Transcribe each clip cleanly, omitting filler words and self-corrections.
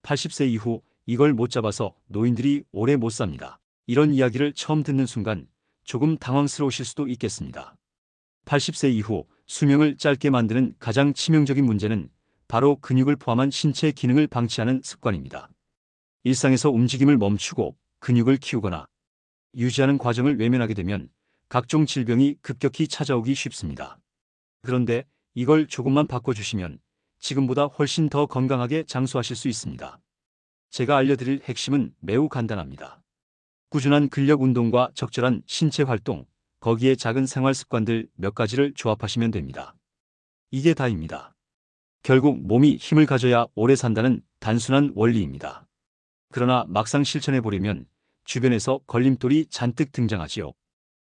80세 이후 이걸 못 잡아서 노인들이 오래 못 삽니다. 이런 이야기를 처음 듣는 순간 조금 당황스러우실 수도 있겠습니다. 80세 이후 수명을 짧게 만드는 가장 치명적인 문제는 바로 근육을 포함한 신체 기능을 방치하는 습관입니다. 일상에서 움직임을 멈추고 근육을 키우거나 유지하는 과정을 외면하게 되면 각종 질병이 급격히 찾아오기 쉽습니다. 그런데 이걸 조금만 바꿔주시면 지금보다 훨씬 더 건강하게 장수하실 수 있습니다. 제가 알려드릴 핵심은 매우 간단합니다. 꾸준한 근력 운동과 적절한 신체 활동, 거기에 작은 생활 습관들 몇 가지를 조합하시면 됩니다. 이게 다입니다. 결국 몸이 힘을 가져야 오래 산다는 단순한 원리입니다. 그러나 막상 실천해 보려면 주변에서 걸림돌이 잔뜩 등장하지요.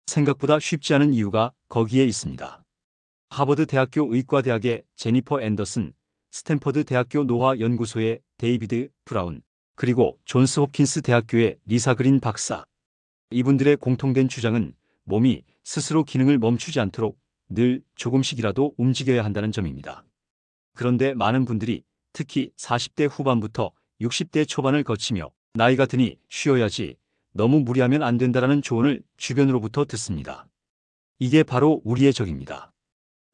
생각보다 쉽지 않은 이유가 거기에 있습니다. 하버드 대학교 의과대학의 제니퍼 앤더슨, 스탠퍼드 대학교 노화연구소의 데이비드 브라운, 그리고 존스 홉킨스 대학교의 리사 그린 박사. 이분들의 공통된 주장은 몸이 스스로 기능을 멈추지 않도록 늘 조금씩이라도 움직여야 한다는 점입니다. 그런데 많은 분들이 특히 40대 후반부터 60대 초반을 거치며 나이가 드니 쉬어야지, 너무 무리하면 안 된다라는 조언을 주변으로부터 듣습니다. 이게 바로 우리의 적입니다.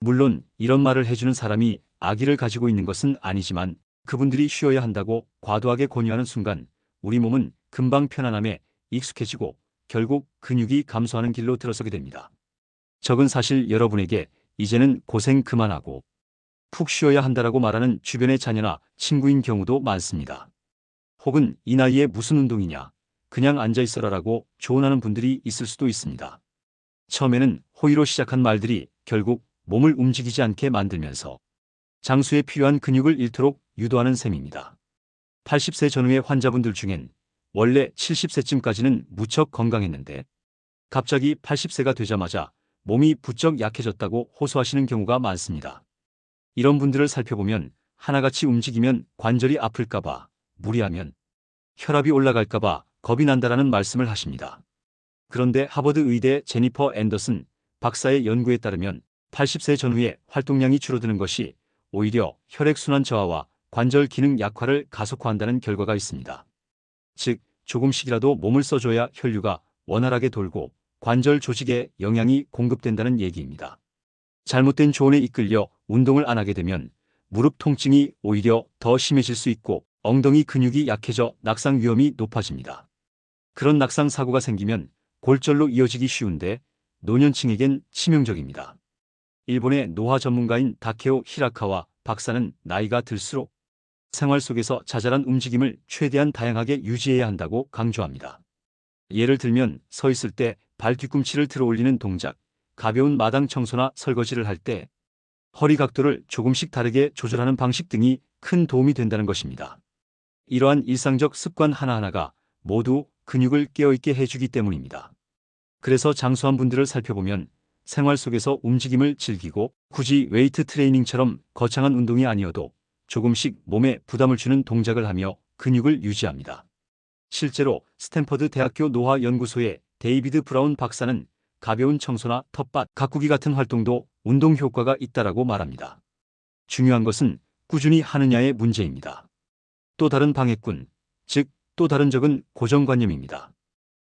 물론 이런 말을 해주는 사람이 악의를 가지고 있는 것은 아니지만 그분들이 쉬어야 한다고 과도하게 권유하는 순간 우리 몸은 금방 편안함에 익숙해지고 결국 근육이 감소하는 길로 들어서게 됩니다. 적은 사실 여러분에게 이제는 고생 그만하고 푹 쉬어야 한다라고 말하는 주변의 자녀나 친구인 경우도 많습니다. 혹은 이 나이에 무슨 운동이냐, 그냥 앉아있어라라고 조언하는 분들이 있을 수도 있습니다. 처음에는 호의로 시작한 말들이 결국 몸을 움직이지 않게 만들면서 장수에 필요한 근육을 잃도록 유도하는 셈입니다. 80세 전후의 환자분들 중엔 원래 70세쯤까지는 무척 건강했는데 갑자기 80세가 되자마자 몸이 부쩍 약해졌다고 호소하시는 경우가 많습니다. 이런 분들을 살펴보면 하나같이 움직이면 관절이 아플까봐, 무리하면 혈압이 올라갈까봐 겁이 난다라는 말씀을 하십니다. 그런데 하버드 의대 제니퍼 앤더슨 박사의 연구에 따르면 80세 전후에 활동량이 줄어드는 것이 오히려 혈액순환 저하와 관절 기능 약화를 가속화한다는 결과가 있습니다. 즉, 조금씩이라도 몸을 써줘야 혈류가 원활하게 돌고 관절 조직에 영양이 공급된다는 얘기입니다. 잘못된 조언에 이끌려 운동을 안 하게 되면 무릎 통증이 오히려 더 심해질 수 있고 엉덩이 근육이 약해져 낙상 위험이 높아집니다. 그런 낙상 사고가 생기면 골절로 이어지기 쉬운데 노년층에겐 치명적입니다. 일본의 노화 전문가인 다케오 히라카와 박사는 나이가 들수록 생활 속에서 자잘한 움직임을 최대한 다양하게 유지해야 한다고 강조합니다. 예를 들면 서 있을 때 발 뒤꿈치를 들어 올리는 동작, 가벼운 마당 청소나 설거지를 할 때 허리 각도를 조금씩 다르게 조절하는 방식 등이 큰 도움이 된다는 것입니다. 이러한 일상적 습관 하나하나가 모두 근육을 깨어있게 해주기 때문입니다. 그래서 장수한 분들을 살펴보면 생활 속에서 움직임을 즐기고 굳이 웨이트 트레이닝처럼 거창한 운동이 아니어도 조금씩 몸에 부담을 주는 동작을 하며 근육을 유지합니다. 실제로 스탠퍼드 대학교 노화연구소의 데이비드 브라운 박사는 가벼운 청소나 텃밭 가꾸기 같은 활동도 운동 효과가 있다라고 말합니다. 중요한 것은 꾸준히 하느냐의 문제입니다. 또 다른 방해꾼, 즉 또 다른 적은 고정관념입니다.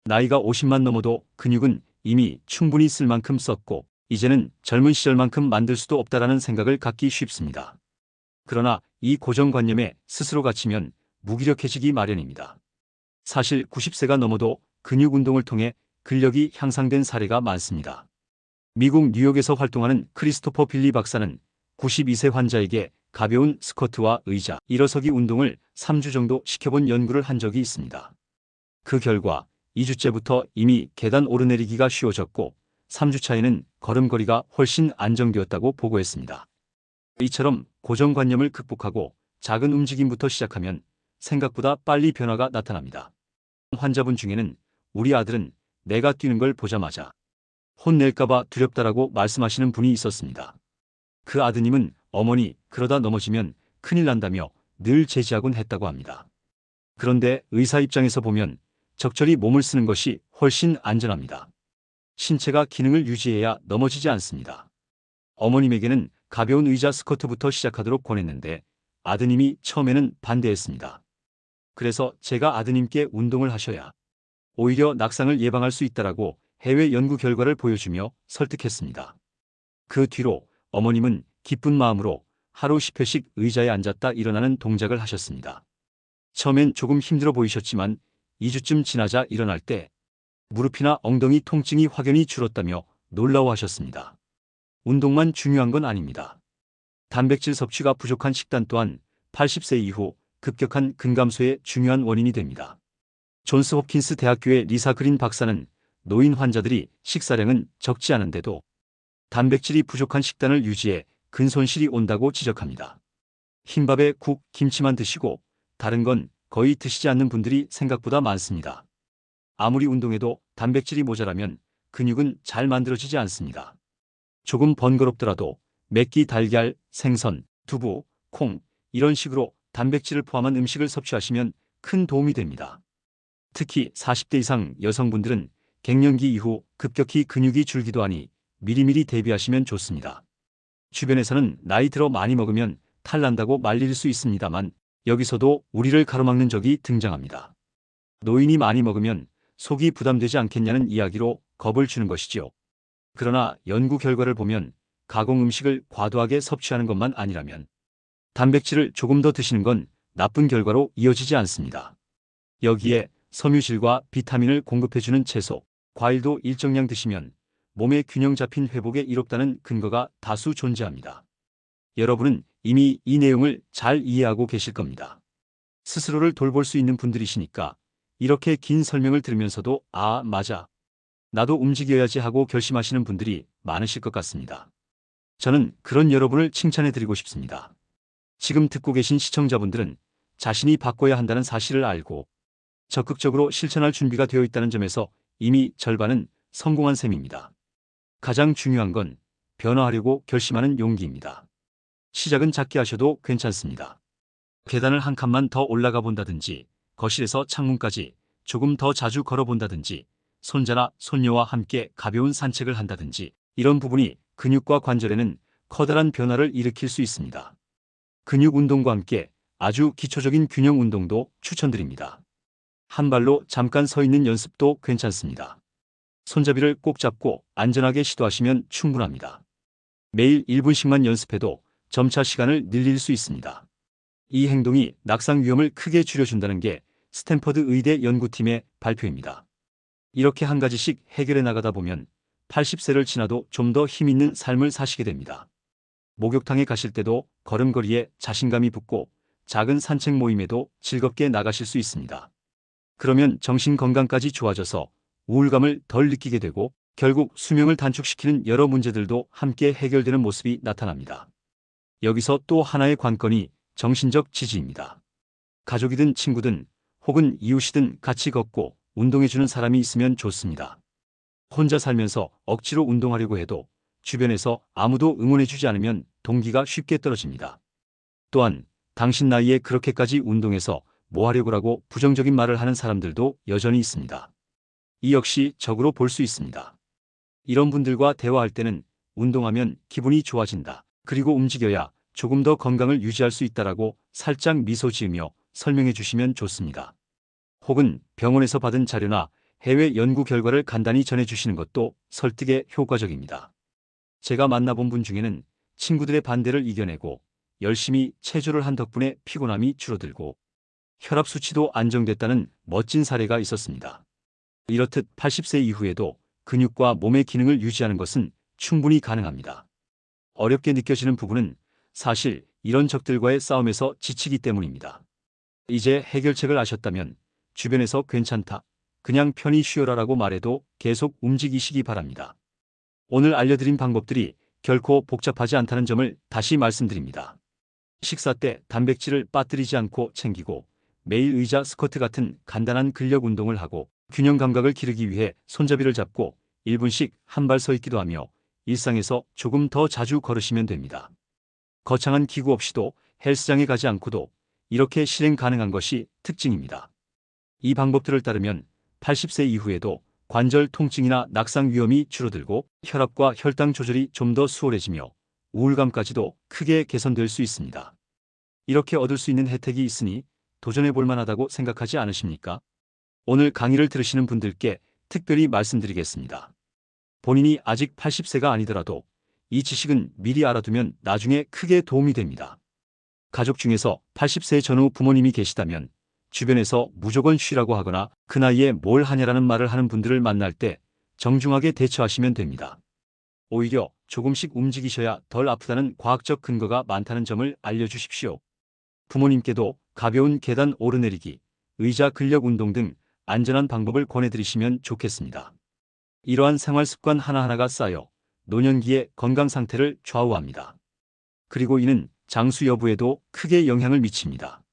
나이가 50만 넘어도 근육은 이미 충분히 쓸 만큼 썼고 이제는 젊은 시절만큼 만들 수도 없다라는 생각을 갖기 쉽습니다. 그러나 이 고정관념에 스스로 갇히면 무기력해지기 마련입니다. 사실 90세가 넘어도 근육 운동을 통해 근력이 향상된 사례가 많습니다. 미국 뉴욕에서 활동하는 크리스토퍼 빌리 박사는 92세 환자에게 가벼운 스쿼트와 의자, 일어서기 운동을 3주 정도 시켜본 연구를 한 적이 있습니다. 그 결과 2주째부터 이미 계단 오르내리기가 쉬워졌고 3주 차에는 걸음걸이가 훨씬 안정되었다고 보고했습니다. 이처럼 고정관념을 극복하고 작은 움직임부터 시작하면 생각보다 빨리 변화가 나타납니다. 환자분 중에는 우리 아들은 내가 뛰는 걸 보자마자 혼낼까봐 두렵다라고 말씀하시는 분이 있었습니다. 그 아드님은 어머니 그러다 넘어지면 큰일 난다며 늘 제지하곤 했다고 합니다. 그런데 의사 입장에서 보면 적절히 몸을 쓰는 것이 훨씬 안전합니다. 신체가 기능을 유지해야 넘어지지 않습니다. 어머님에게는 가벼운 의자 스쿼트부터 시작하도록 권했는데 아드님이 처음에는 반대했습니다. 그래서 제가 아드님께 운동을 하셔야 오히려 낙상을 예방할 수 있다라고 해외 연구 결과를 보여주며 설득했습니다. 그 뒤로 어머님은 기쁜 마음으로 하루 10회씩 의자에 앉았다 일어나는 동작을 하셨습니다. 처음엔 조금 힘들어 보이셨지만 2주쯤 지나자 일어날 때 무릎이나 엉덩이 통증이 확연히 줄었다며 놀라워하셨습니다. 운동만 중요한 건 아닙니다. 단백질 섭취가 부족한 식단 또한 80세 이후 급격한 근감소의 중요한 원인이 됩니다. 존스 홉킨스 대학교의 리사 그린 박사는 노인 환자들이 식사량은 적지 않은데도 단백질이 부족한 식단을 유지해 근손실이 온다고 지적합니다. 흰밥에 국, 김치만 드시고 다른 건 거의 드시지 않는 분들이 생각보다 많습니다. 아무리 운동해도 단백질이 모자라면 근육은 잘 만들어지지 않습니다. 조금 번거롭더라도 맵기 달걀, 생선, 두부, 콩 이런 식으로 단백질을 포함한 음식을 섭취하시면 큰 도움이 됩니다. 특히 40대 이상 여성분들은 갱년기 이후 급격히 근육이 줄기도 하니 미리미리 대비하시면 좋습니다. 주변에서는 나이 들어 많이 먹으면 탈난다고 말릴 수 있습니다만 여기서도 우리를 가로막는 적이 등장합니다. 노인이 많이 먹으면 속이 부담되지 않겠냐는 이야기로 겁을 주는 것이지요. 그러나 연구 결과를 보면 가공 음식을 과도하게 섭취하는 것만 아니라면 단백질을 조금 더 드시는 건 나쁜 결과로 이어지지 않습니다. 여기에 섬유질과 비타민을 공급해주는 채소, 과일도 일정량 드시면 몸의 균형 잡힌 회복에 이롭다는 근거가 다수 존재합니다. 여러분은 이미 이 내용을 잘 이해하고 계실 겁니다. 스스로를 돌볼 수 있는 분들이시니까 이렇게 긴 설명을 들으면서도 아, 맞아. 나도 움직여야지 하고 결심하시는 분들이 많으실 것 같습니다. 저는 그런 여러분을 칭찬해드리고 싶습니다. 지금 듣고 계신 시청자분들은 자신이 바꿔야 한다는 사실을 알고 적극적으로 실천할 준비가 되어 있다는 점에서 이미 절반은 성공한 셈입니다. 가장 중요한 건 변화하려고 결심하는 용기입니다. 시작은 작게 하셔도 괜찮습니다. 계단을 한 칸만 더 올라가 본다든지 거실에서 창문까지 조금 더 자주 걸어본다든지 손자나 손녀와 함께 가벼운 산책을 한다든지 이런 부분이 근육과 관절에는 커다란 변화를 일으킬 수 있습니다. 근육 운동과 함께 아주 기초적인 균형 운동도 추천드립니다. 한 발로 잠깐 서 있는 연습도 괜찮습니다. 손잡이를 꼭 잡고 안전하게 시도하시면 충분합니다. 매일 1분씩만 연습해도 점차 시간을 늘릴 수 있습니다. 이 행동이 낙상 위험을 크게 줄여준다는 게 스탠퍼드 의대 연구팀의 발표입니다. 이렇게 한 가지씩 해결해 나가다 보면 80세를 지나도 좀 더 힘있는 삶을 사시게 됩니다. 목욕탕에 가실 때도 걸음걸이에 자신감이 붙고 작은 산책 모임에도 즐겁게 나가실 수 있습니다. 그러면 정신 건강까지 좋아져서 우울감을 덜 느끼게 되고 결국 수명을 단축시키는 여러 문제들도 함께 해결되는 모습이 나타납니다. 여기서 또 하나의 관건이 정신적 지지입니다. 가족이든 친구든 혹은 이웃이든 같이 걷고 운동해주는 사람이 있으면 좋습니다. 혼자 살면서 억지로 운동하려고 해도 주변에서 아무도 응원해주지 않으면 동기가 쉽게 떨어집니다. 또한 당신 나이에 그렇게까지 운동해서 뭐 하려고라고 부정적인 말을 하는 사람들도 여전히 있습니다. 이 역시 적으로 볼 수 있습니다. 이런 분들과 대화할 때는 운동하면 기분이 좋아진다. 그리고 움직여야 조금 더 건강을 유지할 수 있다라고 살짝 미소 지으며 설명해 주시면 좋습니다. 혹은 병원에서 받은 자료나 해외 연구 결과를 간단히 전해 주시는 것도 설득에 효과적입니다. 제가 만나본 분 중에는 친구들의 반대를 이겨내고 열심히 체조를 한 덕분에 피곤함이 줄어들고 혈압 수치도 안정됐다는 멋진 사례가 있었습니다. 이렇듯 80세 이후에도 근육과 몸의 기능을 유지하는 것은 충분히 가능합니다. 어렵게 느껴지는 부분은 사실 이런 적들과의 싸움에서 지치기 때문입니다. 이제 해결책을 아셨다면 주변에서 괜찮다, 그냥 편히 쉬어라라고 말해도 계속 움직이시기 바랍니다. 오늘 알려드린 방법들이 결코 복잡하지 않다는 점을 다시 말씀드립니다. 식사 때 단백질을 빠뜨리지 않고 챙기고 매일 의자 스쿼트 같은 간단한 근력 운동을 하고 균형 감각을 기르기 위해 손잡이를 잡고 1분씩 한 발 서 있기도 하며 일상에서 조금 더 자주 걸으시면 됩니다. 거창한 기구 없이도 헬스장에 가지 않고도 이렇게 실행 가능한 것이 특징입니다. 이 방법들을 따르면 80세 이후에도 관절 통증이나 낙상 위험이 줄어들고 혈압과 혈당 조절이 좀 더 수월해지며 우울감까지도 크게 개선될 수 있습니다. 이렇게 얻을 수 있는 혜택이 있으니 도전해 볼 만하다고 생각하지 않으십니까? 오늘 강의를 들으시는 분들께 특별히 말씀드리겠습니다. 본인이 아직 80세가 아니더라도 이 지식은 미리 알아두면 나중에 크게 도움이 됩니다. 가족 중에서 80세 전후 부모님이 계시다면 주변에서 무조건 쉬라고 하거나 그 나이에 뭘 하냐라는 말을 하는 분들을 만날 때 정중하게 대처하시면 됩니다. 오히려 조금씩 움직이셔야 덜 아프다는 과학적 근거가 많다는 점을 알려주십시오. 부모님께도 가벼운 계단 오르내리기, 의자 근력 운동 등 안전한 방법을 권해드리시면 좋겠습니다. 이러한 생활 습관 하나하나가 쌓여 노년기의 건강 상태를 좌우합니다. 그리고 이는 장수 여부에도 크게 영향을 미칩니다.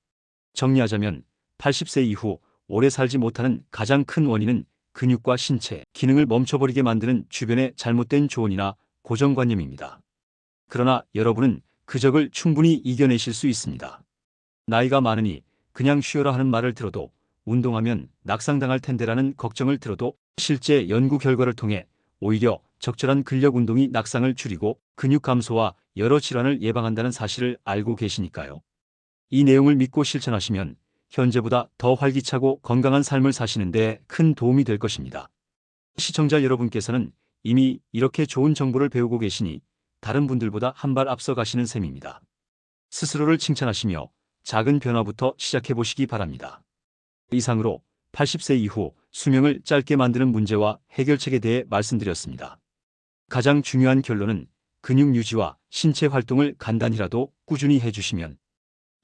정리하자면 80세 이후 오래 살지 못하는 가장 큰 원인은 근육과 신체, 기능을 멈춰버리게 만드는 주변의 잘못된 조언이나 고정관념입니다. 그러나 여러분은 그 적을 충분히 이겨내실 수 있습니다. 나이가 많으니 그냥 쉬어라 하는 말을 들어도 운동하면 낙상당할 텐데라는 걱정을 들어도 실제 연구 결과를 통해 오히려 적절한 근력 운동이 낙상을 줄이고 근육 감소와 여러 질환을 예방한다는 사실을 알고 계시니까요. 이 내용을 믿고 실천하시면 현재보다 더 활기차고 건강한 삶을 사시는 데 큰 도움이 될 것입니다. 시청자 여러분께서는 이미 이렇게 좋은 정보를 배우고 계시니 다른 분들보다 한 발 앞서 가시는 셈입니다. 스스로를 칭찬하시며 작은 변화부터 시작해 보시기 바랍니다. 이상으로 80세 이후 수명을 짧게 만드는 문제와 해결책에 대해 말씀드렸습니다. 가장 중요한 결론은 근육 유지와 신체 활동을 간단히라도 꾸준히 해주시면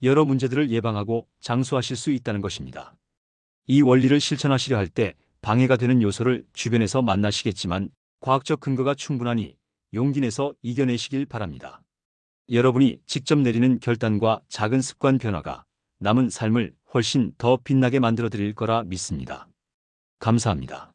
여러 문제들을 예방하고 장수하실 수 있다는 것입니다. 이 원리를 실천하시려 할 때 방해가 되는 요소를 주변에서 만나시겠지만 과학적 근거가 충분하니 용기 내서 이겨내시길 바랍니다. 여러분이 직접 내리는 결단과 작은 습관 변화가 남은 삶을 훨씬 더 빛나게 만들어 드릴 거라 믿습니다. 감사합니다.